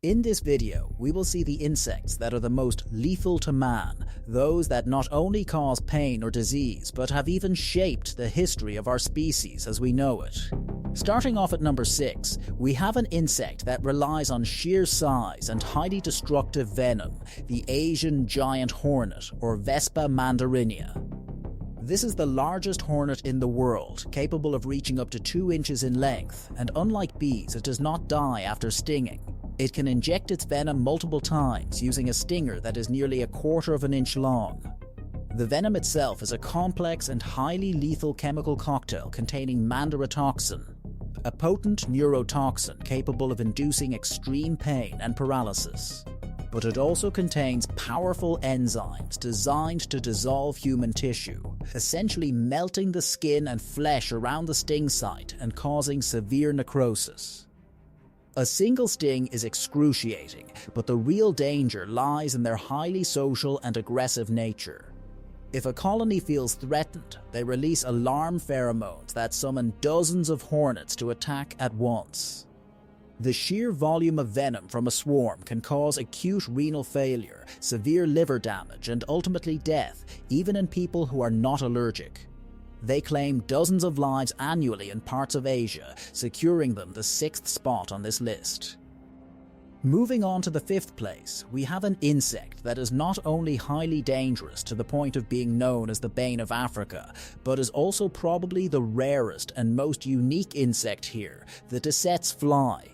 In this video, we will see the insects that are the most lethal to man, those that not only cause pain or disease, but have even shaped the history of our species as we know it. Starting off at number 6, we have an insect that relies on sheer size and highly destructive venom, the Asian giant hornet, or Vespa mandarinia. This is the largest hornet in the world, capable of reaching up to 2 inches in length, and unlike bees, it does not die after stinging. It can inject its venom multiple times using a stinger that is nearly 1/4 of an inch long. The venom itself is a complex and highly lethal chemical cocktail containing mandaratoxin, a potent neurotoxin capable of inducing extreme pain and paralysis. But it also contains powerful enzymes designed to dissolve human tissue, essentially melting the skin and flesh around the sting site and causing severe necrosis. A single sting is excruciating, but the real danger lies in their highly social and aggressive nature. If a colony feels threatened, they release alarm pheromones that summon dozens of hornets to attack at once. The sheer volume of venom from a swarm can cause acute renal failure, severe liver damage, and ultimately death, even in people who are not allergic. They claim dozens of lives annually in parts of Asia, securing them the 6th spot on this list. Moving on to the 5th place, we have an insect that is not only highly dangerous to the point of being known as the bane of Africa, but is also probably the rarest and most unique insect here, the Tsetse fly.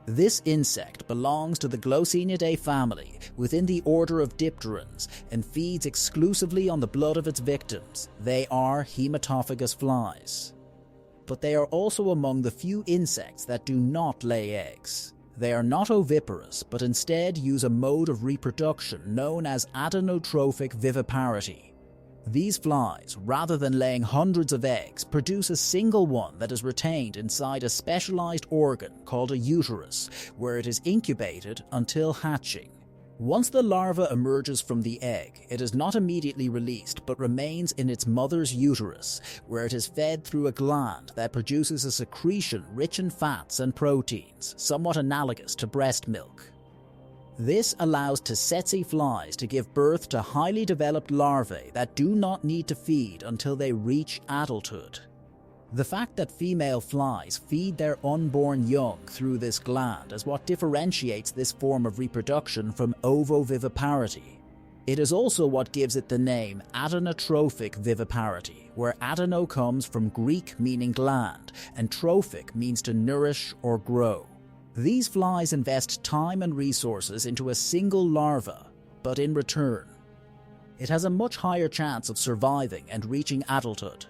This insect belongs to the Glossinidae family within the order of dipterans and feeds exclusively on the blood of its victims. They are hematophagus flies. But they are also among the few insects that do not lay eggs. They are not oviparous, but instead use a mode of reproduction known as adenotrophic viviparity. These flies, rather than laying hundreds of eggs, produce a single one that is retained inside a specialized organ called a uterus, where it is incubated until hatching. Once the larva emerges from the egg, it is not immediately released but remains in its mother's uterus, where it is fed through a gland that produces a secretion rich in fats and proteins, somewhat analogous to breast milk. This allows Tsetse flies to give birth to highly developed larvae that do not need to feed until they reach adulthood. The fact that female flies feed their unborn young through this gland is what differentiates this form of reproduction from ovoviviparity. It is also what gives it the name adenotrophic viviparity, where adeno comes from Greek meaning gland, and trophic means to nourish or grow. These flies invest time and resources into a single larva, but in return, it has a much higher chance of surviving and reaching adulthood.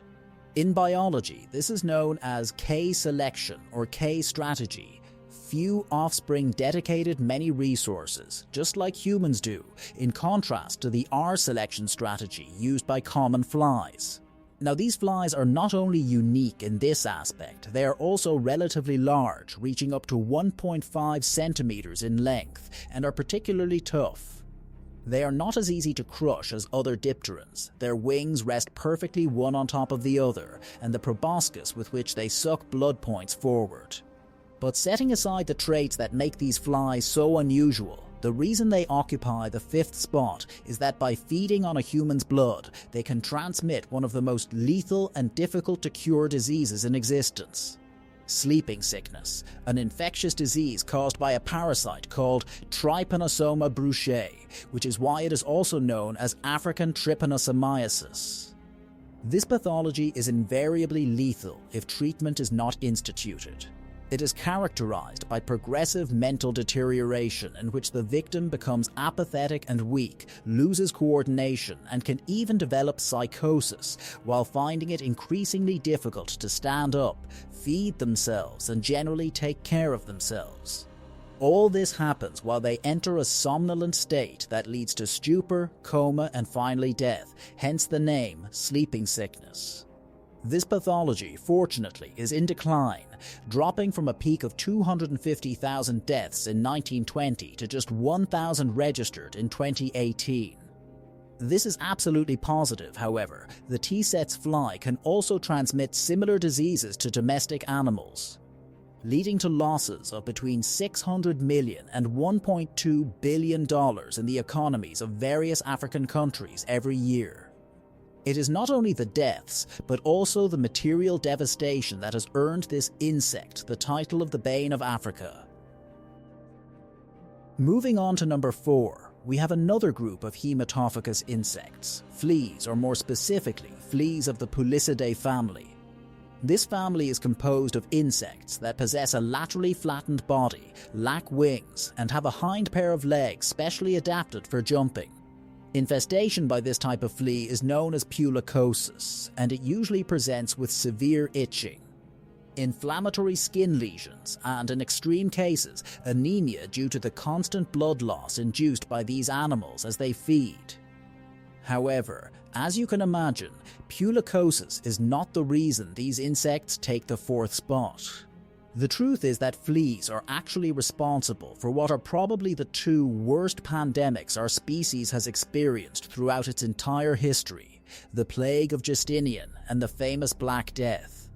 In biology, this is known as K-selection or K-strategy. Few offspring dedicated many resources, just like humans do, in contrast to the R-selection strategy used by common flies. Now, these flies are not only unique in this aspect, they are also relatively large, reaching up to 1.5 centimeters in length, and are particularly tough. They are not as easy to crush as other dipterans. Their wings rest perfectly one on top of the other, and the proboscis with which they suck blood points forward. But setting aside the traits that make these flies so unusual, the reason they occupy the 5th spot is that by feeding on a human's blood, they can transmit one of the most lethal and difficult to cure diseases in existence. Sleeping sickness, an infectious disease caused by a parasite called Trypanosoma brucei, which is why it is also known as African trypanosomiasis. This pathology is invariably lethal if treatment is not instituted. It is characterized by progressive mental deterioration in which the victim becomes apathetic and weak, loses coordination, and can even develop psychosis, while finding it increasingly difficult to stand up, feed themselves, and generally take care of themselves. All this happens while they enter a somnolent state that leads to stupor, coma, and finally death, hence the name sleeping sickness. This pathology, fortunately, is in decline, dropping from a peak of 250,000 deaths in 1920 to just 1,000 registered in 2018. This is absolutely positive, however. The Tsetse fly can also transmit similar diseases to domestic animals. leading to losses of between $600 million and $1.2 billion in the economies of various African countries every year. It is not only the deaths, but also the material devastation that has earned this insect the title of the Bane of Africa. Moving on to number 4, we have another group of hematophagous insects, fleas, or more specifically, fleas of the Pulicidae family. This family is composed of insects that possess a laterally flattened body, lack wings, and have a hind pair of legs specially adapted for jumping. Infestation by this type of flea is known as pulicosis, and it usually presents with severe itching, inflammatory skin lesions, and in extreme cases, anemia due to the constant blood loss induced by these animals as they feed. However, as you can imagine, pulicosis is not the reason these insects take the 4th spot. The truth is that fleas are actually responsible for what are probably the 2 worst pandemics our species has experienced throughout its entire history, the plague of Justinian and the famous Black Death.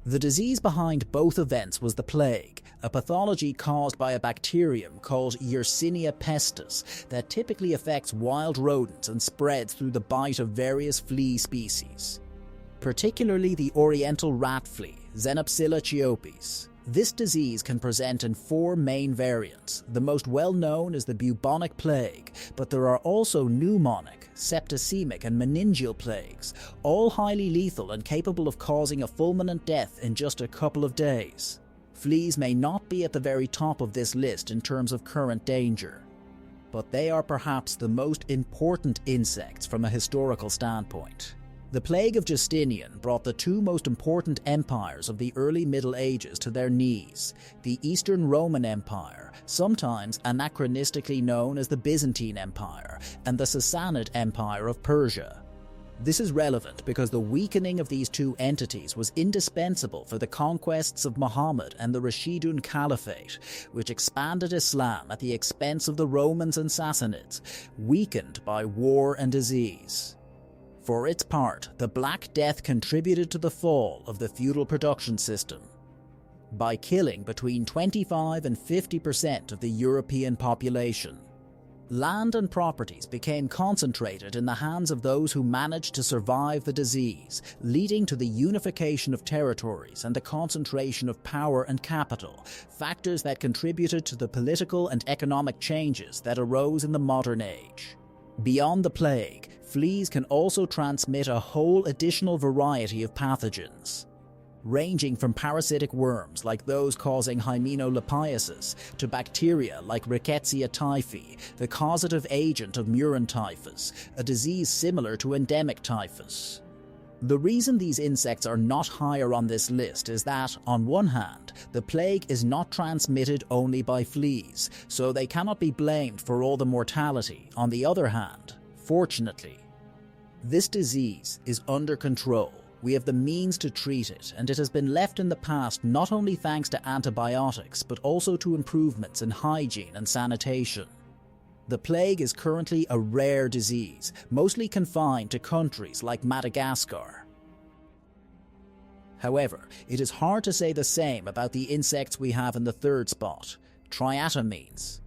The disease behind both events was the plague, a pathology caused by a bacterium called Yersinia pestis that typically affects wild rodents and spreads through the bite of various flea species, particularly the oriental rat flea, Xenopsilla chiopes. This disease can present in 4 main variants. The most well-known is the bubonic plague, but there are also pneumonic, septicemic, and meningeal plagues, all highly lethal and capable of causing a fulminant death in just a couple of days. Fleas may not be at the very top of this list in terms of current danger, but they are perhaps the most important insects from a historical standpoint. The plague of Justinian brought the 2 most important empires of the early Middle Ages to their knees, the Eastern Roman Empire, sometimes anachronistically known as the Byzantine Empire, and the Sassanid Empire of Persia. This is relevant because the weakening of these 2 entities was indispensable for the conquests of Muhammad and the Rashidun Caliphate, which expanded Islam at the expense of the Romans and Sassanids, weakened by war and disease. For its part, the Black Death contributed to the fall of the feudal production system by killing between 25 and 50% of the European population. Land and properties became concentrated in the hands of those who managed to survive the disease, leading to the unification of territories and the concentration of power and capital, factors that contributed to the political and economic changes that arose in the modern age. Beyond the plague, fleas can also transmit a whole additional variety of pathogens, ranging from parasitic worms like those causing hymenolithiasis to bacteria like Rickettsia typhi, the causative agent of murine typhus, a disease similar to endemic typhus. The reason these insects are not higher on this list is that, on one hand, the plague is not transmitted only by fleas, so they cannot be blamed for all the mortality. On the other hand, fortunately, this disease is under control. We have the means to treat it, and it has been left in the past not only thanks to antibiotics, but also to improvements in hygiene and sanitation. The plague is currently a rare disease, mostly confined to countries like Madagascar. However, it is hard to say the same about the insects we have in the 3rd spot, triatomines.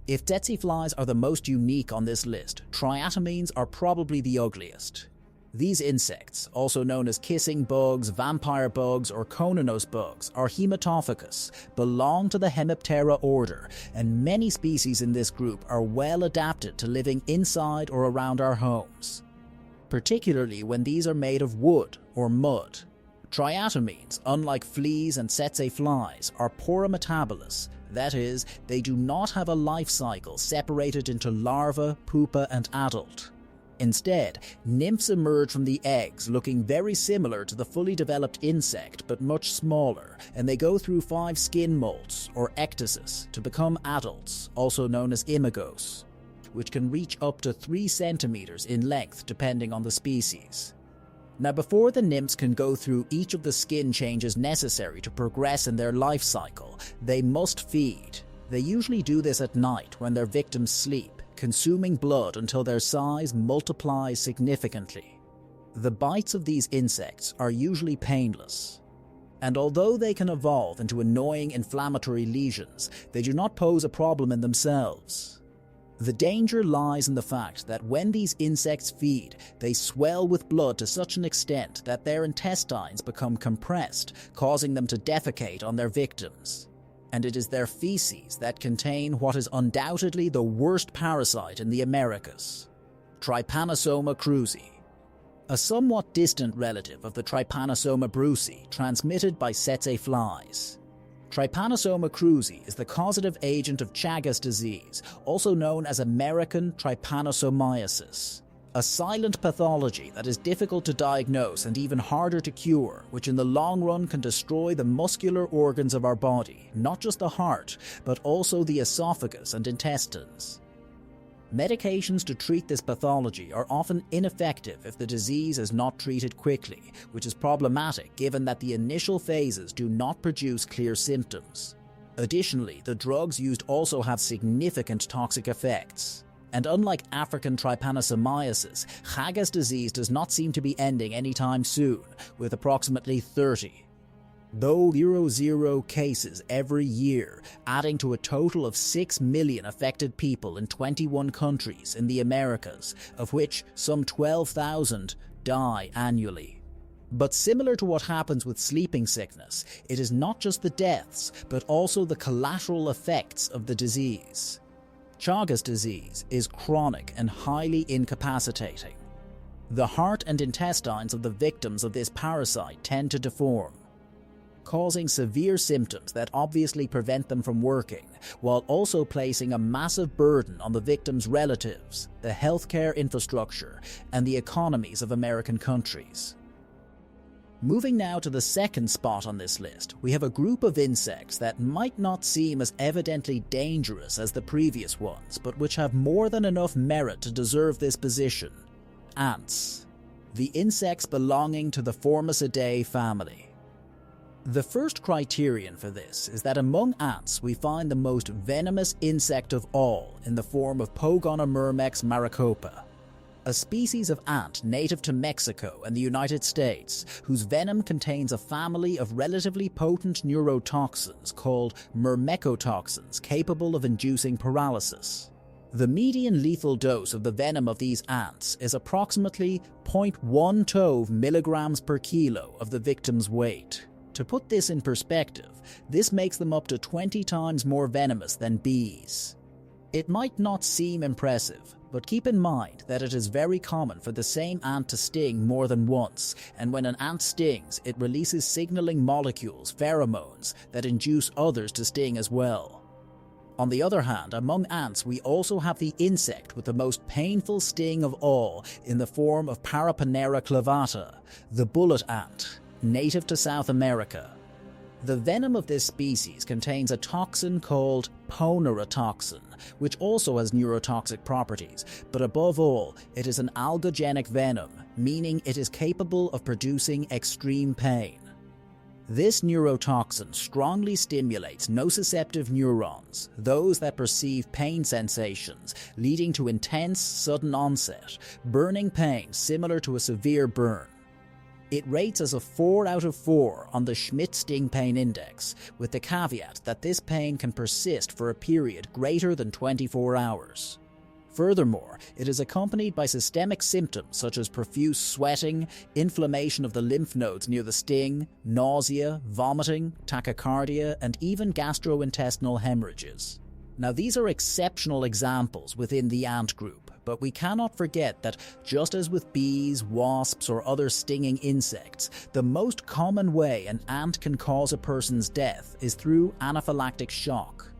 If tsetse flies are the most unique on this list, triatomines are probably the ugliest. These insects, also known as kissing bugs, vampire bugs, or cononos bugs, are hematophagous, belong to the Hemiptera order, and many species in this group are well adapted to living inside or around our homes, particularly when these are made of wood or mud. Triatomines, unlike fleas and tsetse flies, are porometabolous. That is, they do not have a life cycle separated into larva, pupa, and adult. Instead, nymphs emerge from the eggs looking very similar to the fully developed insect but much smaller, and they go through 5 skin molts, or ecdysis, to become adults, also known as imagos, which can reach up to 3 centimeters in length depending on the species. Now, before the nymphs can go through each of the skin changes necessary to progress in their life cycle, they must feed. They usually do this at night when their victims sleep, consuming blood until their size multiplies significantly. The bites of these insects are usually painless. And although they can evolve into annoying inflammatory lesions, they do not pose a problem in themselves. The danger lies in the fact that when these insects feed, they swell with blood to such an extent that their intestines become compressed, causing them to defecate on their victims. And it is their feces that contain what is undoubtedly the worst parasite in the Americas, Trypanosoma cruzi. A somewhat distant relative of the Trypanosoma brucei transmitted by Tsetse flies. Trypanosoma cruzi is the causative agent of Chagas disease, also known as American trypanosomiasis, a silent pathology that is difficult to diagnose and even harder to cure, which in the long run can destroy the muscular organs of our body, not just the heart, but also the esophagus and intestines. Medications to treat this pathology are often ineffective if the disease is not treated quickly, which is problematic given that the initial phases do not produce clear symptoms. Additionally, the drugs used also have significant toxic effects. And unlike African trypanosomiasis, Chagas disease does not seem to be ending anytime soon, with approximately 30. Though 0 cases every year, adding to a total of 6 million affected people in 21 countries in the Americas, of which some 12,000 die annually. But similar to what happens with sleeping sickness, it is not just the deaths, but also the collateral effects of the disease. Chagas disease is chronic and highly incapacitating. The heart and intestines of the victims of this parasite tend to deform, causing severe symptoms that obviously prevent them from working, while also placing a massive burden on the victims' relatives, the healthcare infrastructure, and the economies of American countries. Moving now to the second spot on this list, we have a group of insects that might not seem as evidently dangerous as the previous ones, but which have more than enough merit to deserve this position: ants. The insects belonging to the Formicidae family. The first criterion for this is that among ants we find the most venomous insect of all in the form of Pogonomyrmex Maricopa, a species of ant native to Mexico and the United States, whose venom contains a family of relatively potent neurotoxins called myrmecotoxins capable of inducing paralysis. The median lethal dose of the venom of these ants is approximately 0.12 milligrams per kilo of the victim's weight. To put this in perspective, this makes them up to 20 times more venomous than bees. It might not seem impressive, but keep in mind that it is very common for the same ant to sting more than once, and when an ant stings, it releases signaling molecules, pheromones, that induce others to sting as well. On the other hand, among ants we also have the insect with the most painful sting of all in the form of Paraponera clavata, the bullet ant, native to South America. The venom of this species contains a toxin called poneratoxin, which also has neurotoxic properties, but above all, it is an algogenic venom, meaning it is capable of producing extreme pain. This neurotoxin strongly stimulates nociceptive neurons, those that perceive pain sensations, leading to intense, sudden onset, burning pain similar to a severe burn. It rates as a 4 out of 4 on the Schmidt Sting Pain Index, with the caveat that this pain can persist for a period greater than 24 hours. Furthermore, it is accompanied by systemic symptoms such as profuse sweating, inflammation of the lymph nodes near the sting, nausea, vomiting, tachycardia, and even gastrointestinal hemorrhages. Now, these are exceptional examples within the ant group, but we cannot forget that just as with bees, wasps, or other stinging insects, the most common way an ant can cause a person's death is through anaphylactic shock.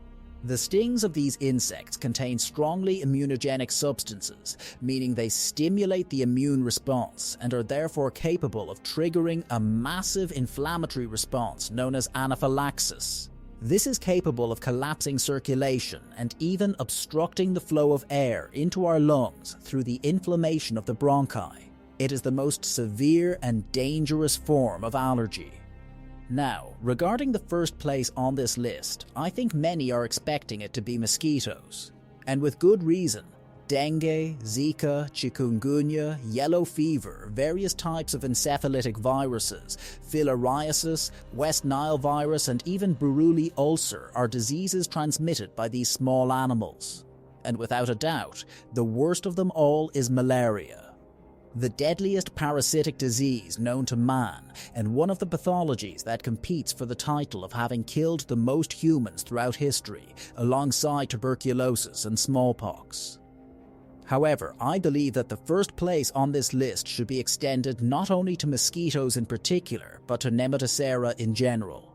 The stings of these insects contain strongly immunogenic substances, meaning they stimulate the immune response and are therefore capable of triggering a massive inflammatory response known as anaphylaxis. This is capable of collapsing circulation and even obstructing the flow of air into our lungs through the inflammation of the bronchi. It is the most severe and dangerous form of allergy. Now, regarding the first place on this list, I think many are expecting it to be mosquitoes. And with good reason. dengue, Zika, chikungunya, yellow fever, various types of encephalitic viruses, filariasis, West Nile virus, and even Buruli ulcer are diseases transmitted by these small animals. And without a doubt, the worst of them all is malaria, the deadliest parasitic disease known to man, and one of the pathologies that competes for the title of having killed the most humans throughout history, alongside tuberculosis and smallpox. However, I believe that the first place on this list should be extended not only to mosquitoes in particular, but to Nematocera in general.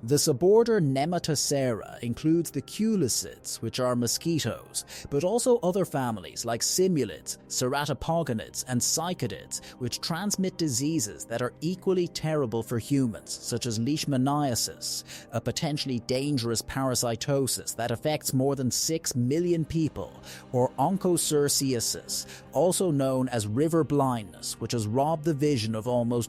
The suborder Nematocera includes the culicids, which are mosquitoes, but also other families like simulids, ceratopogonids, and cycadids, which transmit diseases that are equally terrible for humans, such as leishmaniasis, a potentially dangerous parasitosis that affects more than 6 million people, or onchocerciasis, also known as river blindness, which has robbed the vision of almost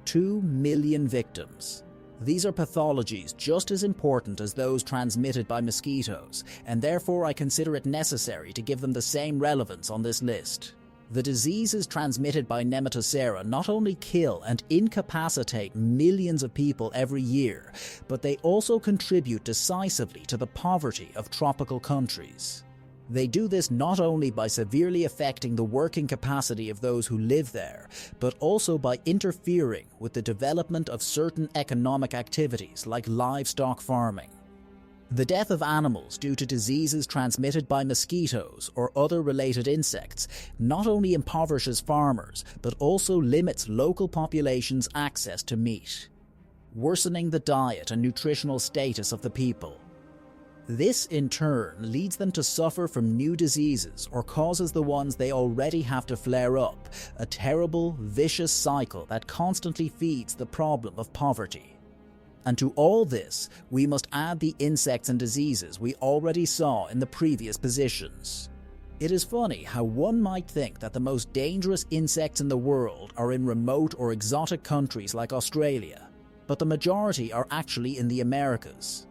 2 million victims. These are pathologies just as important as those transmitted by mosquitoes, and therefore I consider it necessary to give them the same relevance on this list. The diseases transmitted by Nematocera not only kill and incapacitate millions of people every year, but they also contribute decisively to the poverty of tropical countries. They do this not only by severely affecting the working capacity of those who live there, but also by interfering with the development of certain economic activities like livestock farming. The death of animals due to diseases transmitted by mosquitoes or other related insects not only impoverishes farmers, but also limits local populations' access to meat, worsening the diet and nutritional status of the people. This, in turn, leads them to suffer from new diseases or causes the ones they already have to flare up, a terrible, vicious cycle that constantly feeds the problem of poverty. And to all this, we must add the insects and diseases we already saw in the previous positions. It is funny how one might think that the most dangerous insects in the world are in remote or exotic countries like Australia, but the majority are actually in the Americas.